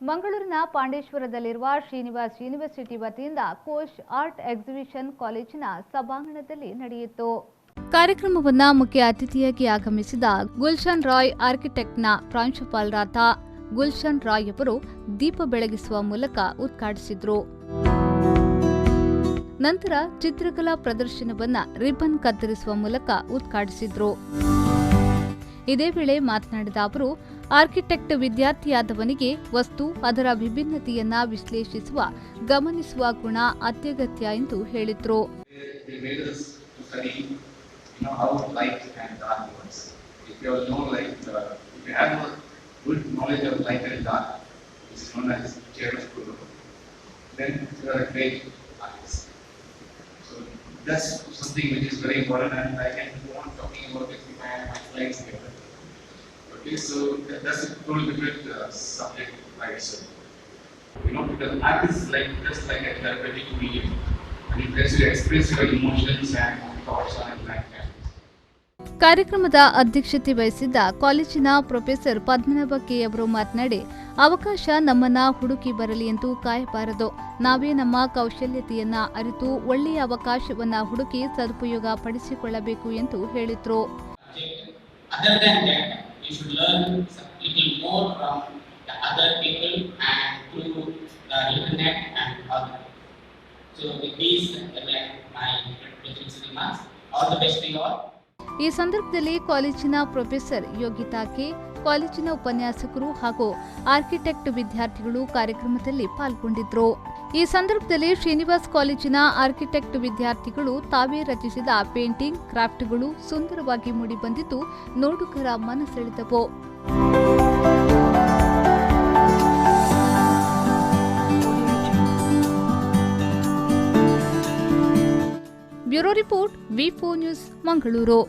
ಮಂಗಳೂರಿನ ಪಾಂಡೇಶ್ವರದಲ್ಲಿರುವ ಶ್ರೀನಿವಾಸ್ ಯೂನಿವರ್ಸಿಟಿ ವತಿಯಿಂದ ಕೋಶ್ art exhibition ಕಾಲೇಜಿನ ಸಭಾಂಗಣದಲ್ಲಿ ನಡೆಯಿತು. ಕಾರ್ಯಕ್ರಮವನ್ನು ಮುಖ್ಯ ಅತಿಥಿಯಾಗಿ ಆಗಮಿಸಿದ ಗುಲ್ಶನ್ ರಾಯ್ ಆರ್ಕಿಟೆಕ್ಟ್ನ ಪ್ರಾಂಶುಪಾಲರಾದ ಗುಲ್ಶನ್ ರಾಯ್ ಅವರು ದೀಪ ಬೆಳಗಿಸುವ ಮೂಲಕ ಉದ್ಘಾಟಿಸಿದರು. ನಂತರ ಚಿತ್ರಕಲಾ ಪ್ರದರ್ಶನವನ್ನು ರಿಬ್ಬನ್ ಕತ್ತರಿಸುವ ಮೂಲಕ ಉದ್ಘಾಟಿಸಿದರು. ಇದೇ ವೇಳೆ ಮಾತನಾಡಿದ ಅವರು, ಆರ್ಕಿಟೆಕ್ಟ್ ವಿದ್ಯಾರ್ಥಿಯಾದವನಿಗೆ ವಸ್ತು ಅದರ ವಿಭಿನ್ನತೆಯನ್ನ ವಿಶ್ಲೇಷಿಸುವ, ಗಮನಿಸುವ ಗುಣ ಅತ್ಯಗತ್ಯ ಎಂದು ಹೇಳಿದರು. That's something which is very important, and I can go on talking about it if I have my slides here. Okay, so that's a totally different subject by itself. Because art is just like a therapeutic medium, and it lets you express your emotions and thoughts on it like that. ಕಾರ್ಯಕ್ರಮದ ಅಧ್ಯಕ್ಷತೆ ವಹಿಸಿದ್ದ ಕಾಲೇಜಿನ professor Padmanabha K ಅವರು ಮಾತನಾಡಿ, ಅವಕಾಶ ನಮ್ಮನ್ನ ಹುಡುಕಿ ಬರಲಿ ಎಂದು ಕಾಯಬಾರದು, ನಾವೇ ನಮ್ಮ ಕೌಶಲ್ಯತೆಯನ್ನ ಅರಿತು ಒಳ್ಳೆಯ ಅವಕಾಶವನ್ನ ಹುಡುಕಿ ಸದುಪಯೋಗ ಪಡಿಸಿಕೊಳ್ಳಬೇಕು ಎಂದು ಹೇಳಿದರು. ಈ ಸಂದರ್ಭದಲ್ಲಿ ಕಾಲೇಜಿನ ಪ್ರೊಫೆಸರ್ ಯೋಗಿತಾ ಕೆ, ಕಾಲೇಜಿನ ಉಪನ್ಯಾಸಕರು ಹಾಗೂ ಆರ್ಕಿಟೆಕ್ಟ್ ವಿದ್ಯಾರ್ಥಿಗಳು ಕಾರ್ಯಕ್ರಮದಲ್ಲಿ ಪಾಲ್ಗೊಂಡಿದ್ದರು. ಈ ಸಂದರ್ಭದಲ್ಲಿ ಶ್ರೀನಿವಾಸ್ ಕಾಲೇಜಿನ ಆರ್ಕಿಟೆಕ್ಟ್ ವಿದ್ಯಾರ್ಥಿಗಳು ತಾವೇ ರಚಿಸಿದ ಪೇಂಟಿಂಗ್, ಕ್ರಾಫ್ಟ್ಗಳು ಸುಂದರವಾಗಿ ಮೂಡಿಬಂದಿದ್ದು ನೋಡುಗರ ಮನಸೆಳೆದವು. ಬ್ಯೂರೋ ರಿಪೋರ್ಟ್, ವಿ4 ನ್ಯೂಸ್, ಮಂಗಳೂರು.